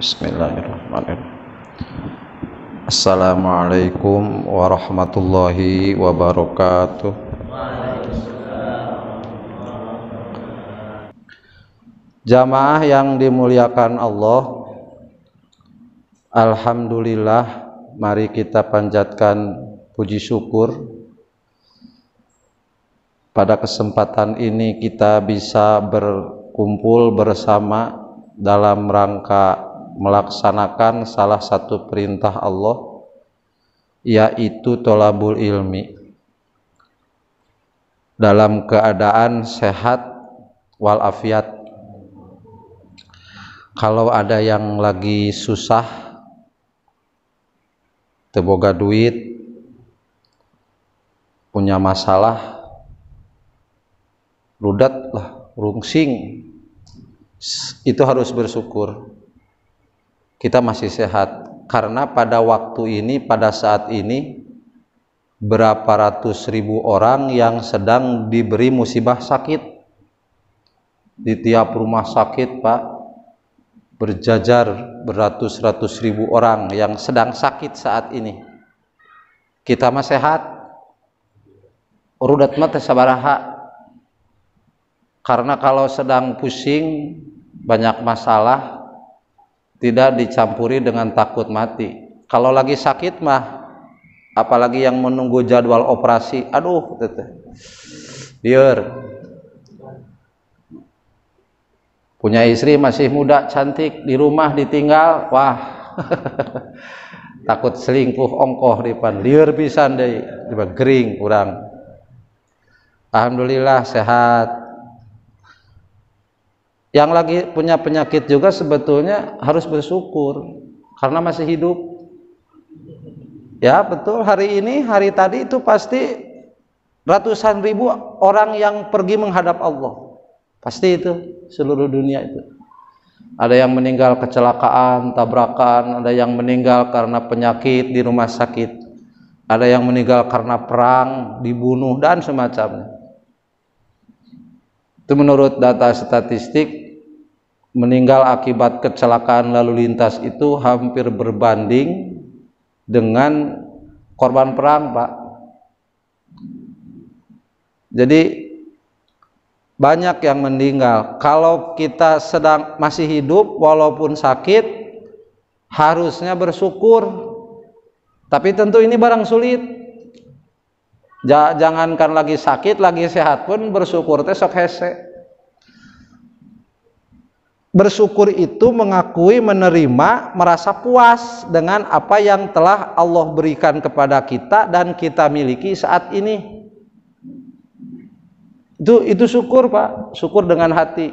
Bismillahirrahmanirrahim. Assalamualaikum warahmatullahi wabarakatuh. Jamaah yang dimuliakan Allah, alhamdulillah, mari kita panjatkan puji syukur. Pada kesempatan ini kita bisa berkumpul bersama dalam rangka melaksanakan salah satu perintah Allah, yaitu tholabul ilmi, dalam keadaan sehat walafiat. Kalau ada yang lagi susah, teboga duit, punya masalah, rudat lah, rungsing, itu harus bersyukur kita masih sehat, karena pada waktu ini, pada saat ini, berapa ratus ribu orang yang sedang diberi musibah sakit di tiap rumah sakit, Pak. Berjajar beratus-ratus ribu orang yang sedang sakit saat ini. Kita mah sehat, rudat mah teh sabaraha. Karena kalau sedang pusing, banyak masalah, tidak dicampuri dengan takut mati. Kalau lagi sakit mah, apalagi yang menunggu jadwal operasi, aduh, biar punya istri masih muda, cantik, di rumah ditinggal, wah, takut selingkuh ongkoh dipan, lieur pisan deui, gering kurang. Alhamdulillah sehat. Yang lagi punya penyakit juga sebetulnya harus bersyukur karena masih hidup. Ya betul, hari ini, hari tadi itu pasti ratusan ribu orang yang pergi menghadap Allah. Pasti itu, seluruh dunia itu. Ada yang meninggal kecelakaan, tabrakan, ada yang meninggal karena penyakit di rumah sakit, ada yang meninggal karena perang, dibunuh, dan semacamnya. Itu menurut data statistik, meninggal akibat kecelakaan lalu lintas itu hampir berbanding dengan korban perang, Pak. Jadi banyak yang meninggal. Kalau kita sedang masih hidup walaupun sakit, harusnya bersyukur. Tapi tentu ini barang sulit. Jangankan lagi sakit, lagi sehat pun bersyukur teh sok hese. Bersyukur itu mengakui, menerima, merasa puas dengan apa yang telah Allah berikan kepada kita dan kita miliki saat ini. Itu syukur, Pak. Syukur dengan hati.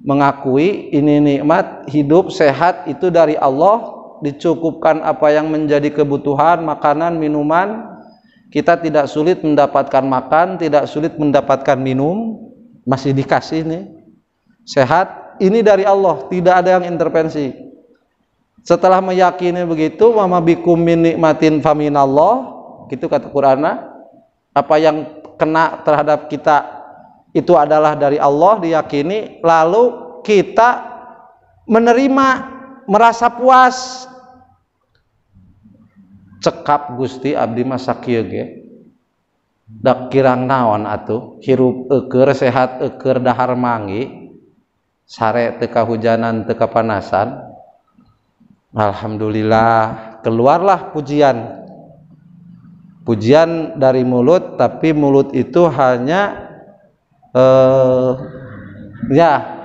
Mengakui ini nikmat, hidup, sehat itu dari Allah, dicukupkan apa yang menjadi kebutuhan, makanan, minuman. Kita tidak sulit mendapatkan makan, tidak sulit mendapatkan minum, masih dikasih nih. Sehat. Ini dari Allah, tidak ada yang intervensi. Setelah meyakini begitu, mama bikum min nikmatin faminallah, gitu kata Quran. Apa yang kena terhadap kita itu adalah dari Allah, diyakini, lalu kita menerima, merasa puas. Cekap Gusti abdi masa kieu ge. Dak kirang naon atuh, hirup eukeur, sehat eukeur, dahar manggi. Sare teka hujanan, teka panasan. Alhamdulillah, keluarlah pujian. Pujian dari mulut, tapi mulut itu hanya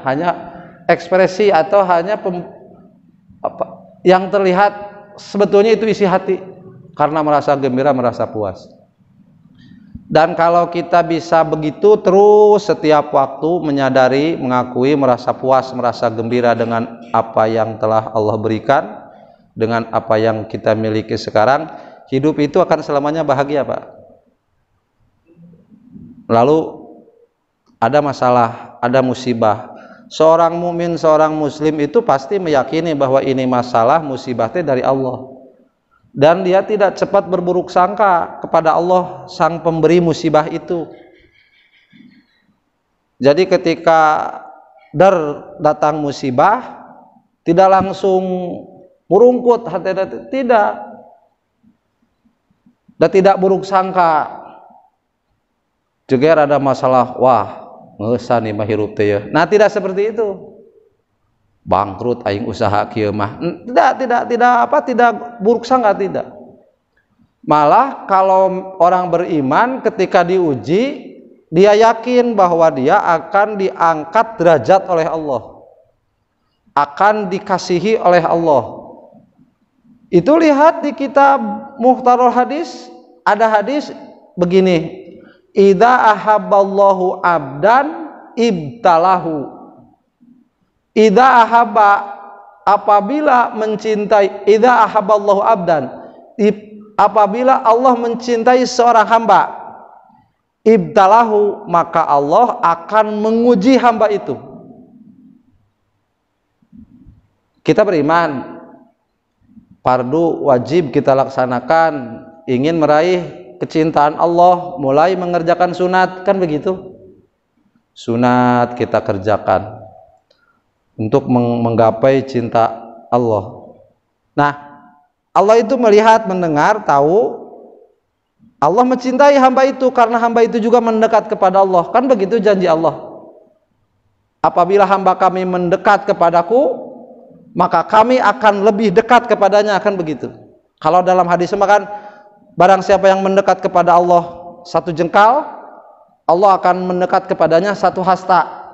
hanya ekspresi atau hanya yang terlihat, sebetulnya itu isi hati karena merasa gembira, merasa puas. Dan kalau kita bisa begitu terus setiap waktu, menyadari, mengakui, merasa puas, merasa gembira dengan apa yang telah Allah berikan, dengan apa yang kita miliki sekarang, hidup itu akan selamanya bahagia, Pak. Lalu ada masalah, ada musibah. Seorang mukmin, seorang muslim itu pasti meyakini bahwa ini masalah, musibah itu dari Allah. Dan dia tidak cepat berburuk sangka kepada Allah, sang pemberi musibah itu. Jadi ketika datang musibah, tidak langsung murungkut hati, tidak, dan tidak buruk sangka. Juga ada masalah, wah ngeusan nih mah hirup teh ya. Nah, tidak seperti itu. Bangkrut aing usaha kieu mah. Tidak buruk sangka, tidak. Malah kalau orang beriman ketika diuji, dia yakin bahwa dia akan diangkat derajat oleh Allah, akan dikasihi oleh Allah. Itu lihat di kitab Mukhtarul Hadis, ada hadis begini, idza ahabballahu abdan ibtalahu. Idza ahabba, apabila mencintai, idza ahabballahu abdan, apabila Allah mencintai seorang hamba, ibtalahu, maka Allah akan menguji hamba itu. Kita beriman, fardu wajib kita laksanakan, ingin meraih kecintaan Allah, mulai mengerjakan sunat, kan begitu? Sunat kita kerjakan untuk menggapai cinta Allah. Nah, Allah itu melihat, mendengar, tahu Allah mencintai hamba itu karena hamba itu juga mendekat kepada Allah. Kan begitu janji Allah. Apabila hamba kami mendekat kepadaku, maka kami akan lebih dekat kepadanya, kan begitu. Kalau dalam hadis kan, barang siapa yang mendekat kepada Allah satu jengkal, Allah akan mendekat kepadanya satu hasta.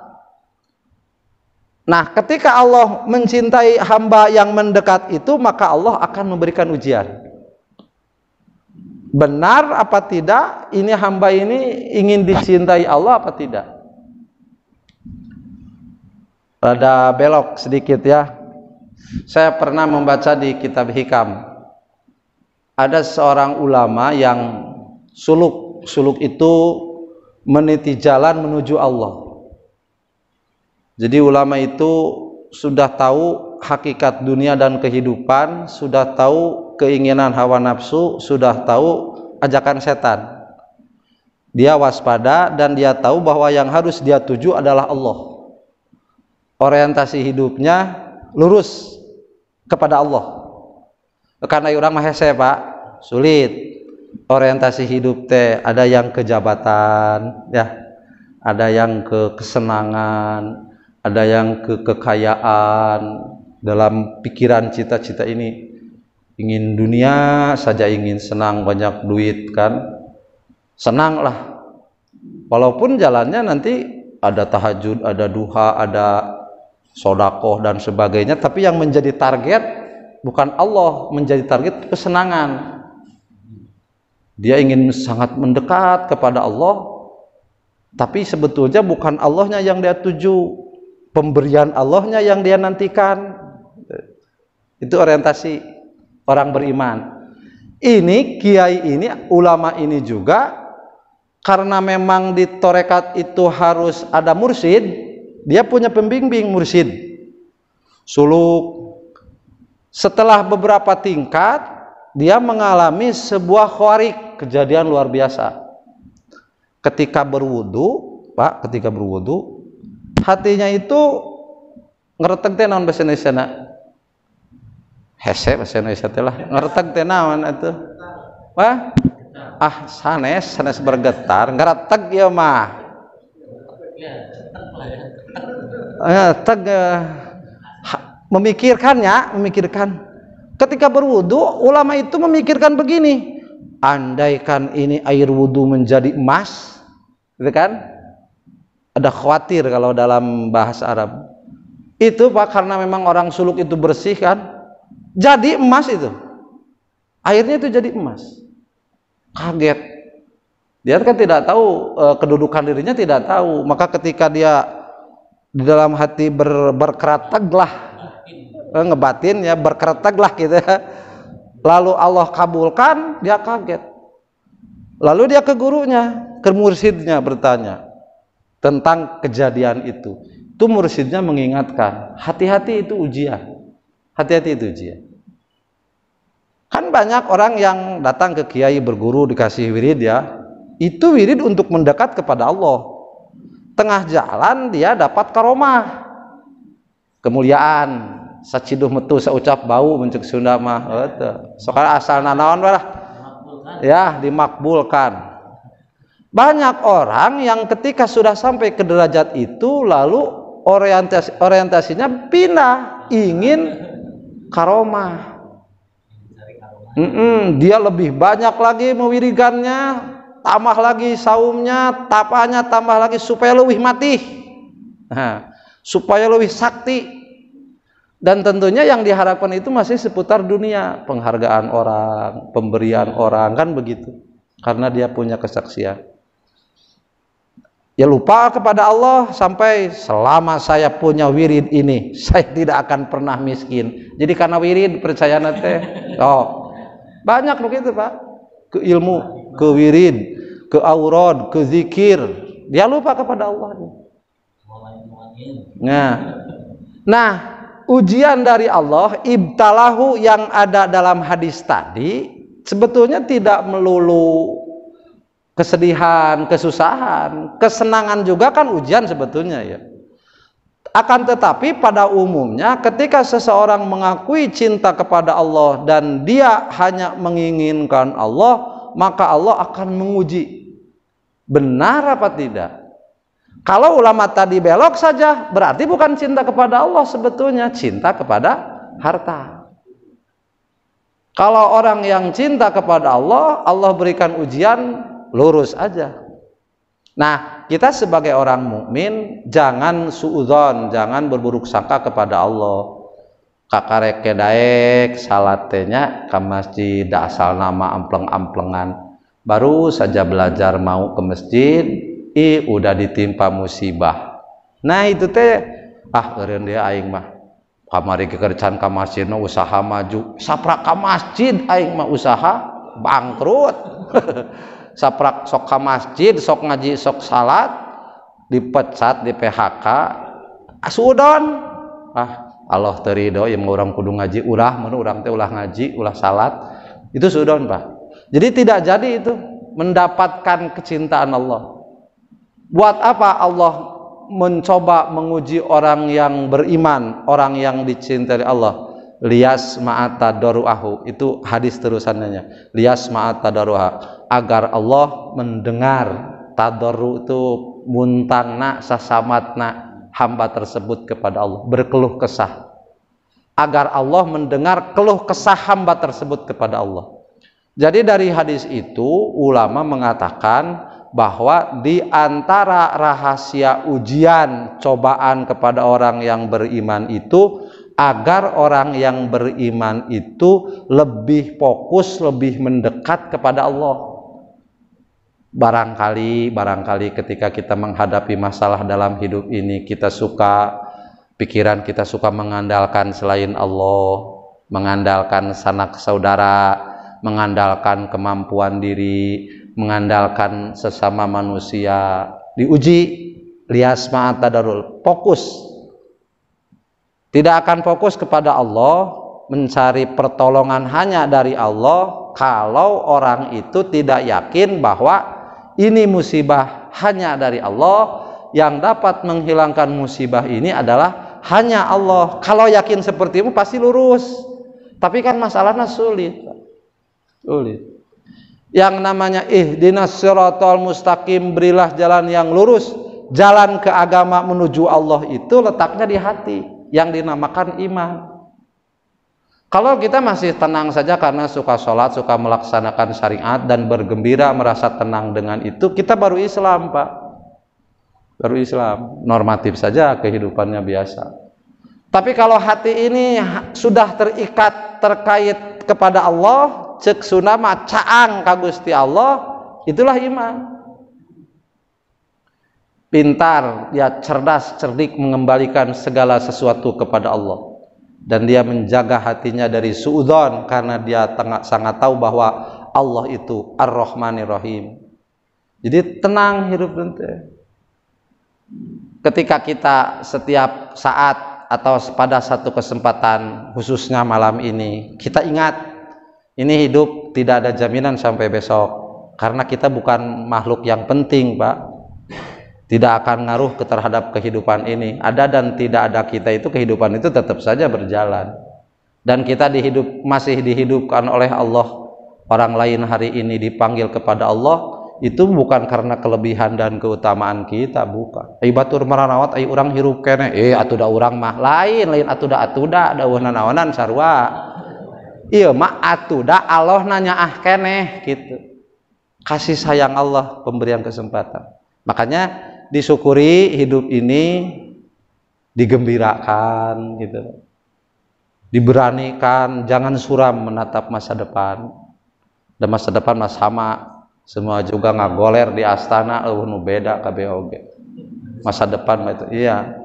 Nah, ketika Allah mencintai hamba yang mendekat itu, maka Allah akan memberikan ujian. Benar apa tidak ini hamba ini ingin dicintai Allah apa tidak? Rada belok sedikit ya. Saya pernah membaca di kitab Hikam, ada seorang ulama yang suluk itu meniti jalan menuju Allah. Jadi ulama itu sudah tahu hakikat dunia dan kehidupan, sudah tahu keinginan hawa nafsu, sudah tahu ajakan setan. Dia waspada dan dia tahu bahwa yang harus dia tuju adalah Allah. Orientasi hidupnya lurus kepada Allah. Karena orang mah hese, Pak, sulit. Orientasi hidup teh ada yang ke jabatan, ya, ada yang ke kesenangan, ada yang ke kekayaan. Dalam pikiran cita-cita ini ingin dunia saja, ingin senang, banyak duit, kan senanglah, walaupun jalannya nanti ada tahajud, ada duha, ada sodakoh dan sebagainya, tapi yang menjadi target bukan Allah, menjadi target kesenangan. Dia ingin sangat mendekat kepada Allah, tapi sebetulnya bukan Allahnya yang dia tuju, pemberian Allahnya yang dia nantikan. Itu orientasi orang beriman. Ini kiai ini, ulama ini juga, karena memang di torekat itu harus ada mursyid, dia punya pembimbing mursyid suluk. Setelah beberapa tingkat, dia mengalami sebuah khawarik, kejadian luar biasa. Ketika berwudu, Pak, ketika berwudu, hatinya itu ngereteg teh naon bahasa Indonesia na? Hese bahasa Indonesia teh lah. Ngereteg teh naon atuh? Wah? Ah, sanes bergetar, ngereteg ya mah. Memikirkan. Ketika berwudu, ulama itu memikirkan begini, andaikan ini air wudu menjadi emas, gitu kan? Ada khawatir kalau dalam bahasa Arab. Itu Pak, karena memang orang suluk itu bersih kan, jadi emas itu. Airnya itu jadi emas. Kaget. Dia kan tidak tahu kedudukan dirinya, tidak tahu. Maka ketika dia di dalam hati berkerataglah, ngebatin ya, berkerataglah gitu ya. Lalu Allah kabulkan, dia kaget. Lalu dia ke gurunya, ke mursyidnya bertanya tentang kejadian itu. Itu mursyidnya mengingatkan, hati-hati itu ujian. Hati-hati itu ujian. Kan banyak orang yang datang ke kiai berguru, dikasih wirid ya. Itu wirid untuk mendekat kepada Allah. Tengah jalan dia dapat karomah, kemuliaan. saciduh metu saucap bau mencek Sunda mah soalnya asal nanaon lah ya dimakbulkan. Banyak orang yang ketika sudah sampai ke derajat itu lalu orientasinya pindah, ingin karomah. Dia lebih banyak lagi mewirigannya, tambah lagi saumnya, tapanya tambah lagi supaya lebih mati, supaya lebih sakti. Dan tentunya yang diharapkan itu masih seputar dunia, penghargaan orang, pemberian orang, kan begitu, karena dia punya kesaksian. Ya lupa kepada Allah sampai selama saya punya wirid ini saya tidak akan pernah miskin. Jadi karena wirid percaya nate. Oh, banyak begitu Pak. Ke ilmu, ke wirid, ke aurad, ke zikir. Dia lupa kepada Allah. Nah, ujian dari Allah ibtalahu yang ada dalam hadis tadi sebetulnya tidak melulu kesedihan, kesusahan, kesenangan juga kan ujian sebetulnya ya. Akan tetapi pada umumnya ketika seseorang mengakui cinta kepada Allah dan dia hanya menginginkan Allah, maka Allah akan menguji benar apa tidak. Kalau ulama tadi belok saja berarti bukan cinta kepada Allah, sebetulnya cinta kepada harta. Kalau orang yang cinta kepada Allah, Allah berikan ujian lurus aja. Nah, kita sebagai orang mukmin jangan suudzon, jangan berburuk sangka kepada Allah. Kakarek daek salatnya ke masjid asal nama ampleng-amplengan. Baru saja belajar mau ke masjid, udah ditimpa musibah. Nah, itu teh eureun dia aing mah. Kamari kekerjaan ka masjid usaha maju, saprak ka masjid aing mah usaha bangkrut. Saprak sok ke masjid, sok ngaji, sok salat, dipecat, di PHK, asudon. Allah terido yang orang kudu ngaji, orang teh ulah ngaji, ulah salat, itu sudon Pak. Jadi tidak jadi itu mendapatkan kecintaan Allah. Buat apa Allah mencoba menguji orang yang beriman, orang yang dicintai Allah? Lias ma'ata daru'ahu, itu hadis terusannya. Lias ma'ata daru'ahu, agar Allah mendengar tadarru itu muntangna sasamatna hamba tersebut kepada Allah, berkeluh kesah, agar Allah mendengar keluh kesah hamba tersebut kepada Allah. Jadi dari hadis itu ulama mengatakan bahwa di antara rahasia ujian cobaan kepada orang yang beriman itu agar orang yang beriman itu lebih fokus, lebih mendekat kepada Allah. Barangkali ketika kita menghadapi masalah dalam hidup ini, pikiran kita suka mengandalkan selain Allah, mengandalkan sanak saudara, mengandalkan kemampuan diri, mengandalkan sesama manusia. Diuji, lias ma'atadarul, fokus. Tidak akan fokus kepada Allah, mencari pertolongan hanya dari Allah kalau orang itu tidak yakin bahwa ini musibah hanya dari Allah, yang dapat menghilangkan musibah ini adalah hanya Allah. Kalau yakin seperti itu pasti lurus. Tapi kan masalahnya sulit. Yang namanya ihdinas siratal mustaqim, berilah jalan yang lurus, jalan ke agama menuju Allah itu letaknya di hati, yang dinamakan iman. Kalau kita masih tenang saja karena suka sholat, suka melaksanakan syariat dan bergembira merasa tenang dengan itu, kita baru Islam Pak. Baru Islam, normatif saja kehidupannya biasa. Tapi kalau hati ini sudah terikat terkait kepada Allah, cek sunama caang ka Gusti Allah, itulah iman. Pintar, ya cerdas, cerdik mengembalikan segala sesuatu kepada Allah. Dan dia menjaga hatinya dari suudzon karena dia sangat tahu bahwa Allah itu Ar-Rahmanir Rahim. Jadi tenang hidup nanti. Ketika kita setiap saat atau pada satu kesempatan, khususnya malam ini, kita ingat ini hidup tidak ada jaminan sampai besok, karena kita bukan makhluk yang penting Pak. tidak akan ngaruh terhadap kehidupan ini. Ada dan tidak ada kita itu, kehidupan itu tetap saja berjalan. Dan kita masih dihidupkan oleh Allah. Orang lain hari ini dipanggil kepada Allah, itu bukan karena kelebihan dan keutamaan kita, bukan. Ai batur maranawat ai urang hirup kene, atuda urang mah lain atuda dawuhna naonan sarua. Ieu mah atuda Allah nanya keneh gitu. Kasih sayang Allah, pemberian kesempatan. Makanya disyukuri hidup ini, digembirakan gitu, diberanikan, jangan suram menatap masa depan. Dan masa depan mas sama, semua juga ngagoler di astana nu beda KBOG. Masa depan itu iya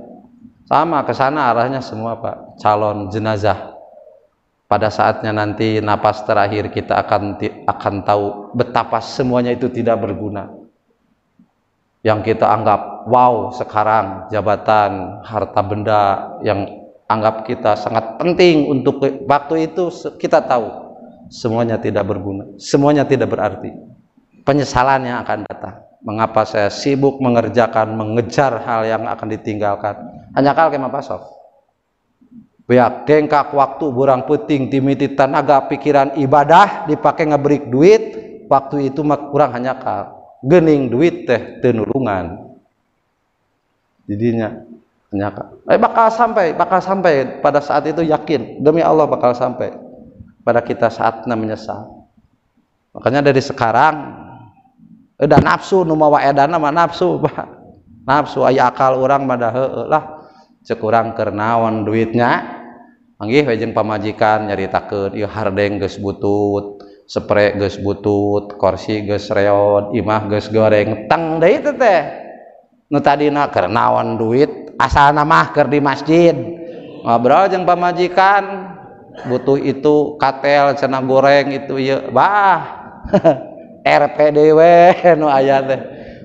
sama, ke sana arahnya semua Pak, calon jenazah. Pada saatnya nanti napas terakhir kita akan tahu betapa semuanya itu tidak berguna. Yang kita anggap wow sekarang, jabatan, harta benda yang anggap kita sangat penting untuk waktu itu, kita tahu semuanya tidak berguna, semuanya tidak berarti. Penyesalan yang akan datang. Mengapa saya sibuk mengejar hal yang akan ditinggalkan? Hanya kal kemah pasok. Beak dengkak waktu burang puting timiti tenaga pikiran ibadah dipakai ngebrik duit, waktu itu mah kurang hanya kal. Gening duit teh tenulungan didinya nyaka bakal sampai pada saat itu, yakin demi Allah bakal sampai pada kita saatnya menyesal. Makanya dari sekarang udah nafsu nu mawa edana mah nafsu Pak, nafsu aya akal urang mah da heueuh lah, ceuk urang keur naon duitnya manggih we jeung pamajikan nyaritakeun ieu hardeng geus butut, spray geus butut, kursi geus reot, imah geus goreng, tang deui teh teh. Nu tadina keur naon duit, asalna mah keur di masjid. Ngobrol jeung pamajikan, butuh itu katel cenah goreng itu ieu, bah. RPDW nu aya teh.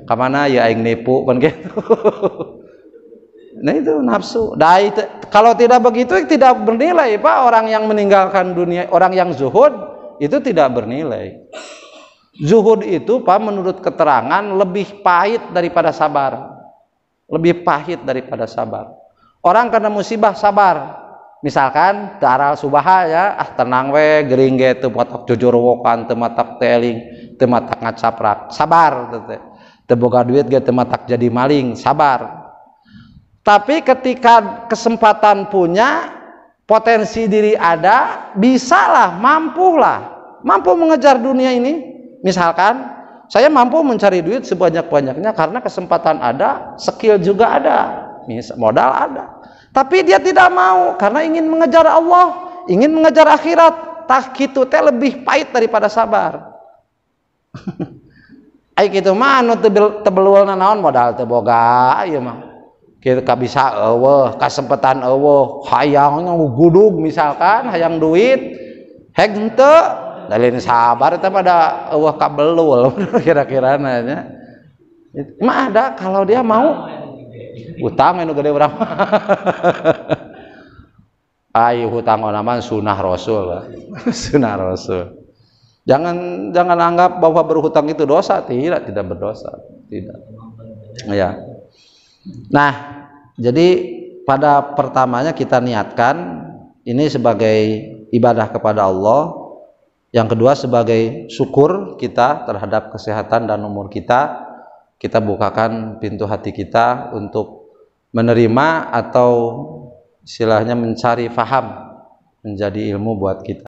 Ka mana ya aing nipu pan kitu. Nah itu nafsu. Kalau tidak begitu tidak bernilai Pak, orang yang meninggalkan dunia, orang yang zuhud itu tidak bernilai. Zuhud itu Pak menurut keterangan lebih pahit daripada sabar. Lebih pahit daripada sabar. Orang kena musibah sabar. Misalkan daral subaha ya, tenang we, gering ge teu potok jujurwokan, teu matak teling, teu matak ngacaprak, sabar teh. Teu boga duit ge teu matak jadi maling, sabar. Tapi ketika kesempatan punya, potensi diri ada, bisalah, mampu mengejar dunia ini. Misalkan saya mampu mencari duit sebanyak-banyaknya karena kesempatan ada, skill juga ada, modal ada. Tapi dia tidak mau karena ingin mengejar Allah, ingin mengejar akhirat. Tah kitu teh lebih pahit daripada sabar. Ai kitu mah anu teu belulna naon modal teu boga ieu mah. Kita bisa eueuh, kasempatan eueuh, hayangnya gudug misalkan, hayang duit, heg henteu, dalin sabar eta pada eueuh ka belul kira-kira nya. Mah ada kalau dia mau utang anu gede urang. Ayo hutang onaman sunnah Rasul. Sunnah Rasul. Jangan anggap bahwa berhutang itu dosa, tidak berdosa, tidak. Ya. Nah, jadi pada pertamanya kita niatkan ini sebagai ibadah kepada Allah. Yang kedua sebagai syukur kita terhadap kesehatan dan umur kita. Kita bukakan pintu hati kita untuk menerima atau istilahnya mencari faham, menjadi ilmu buat kita.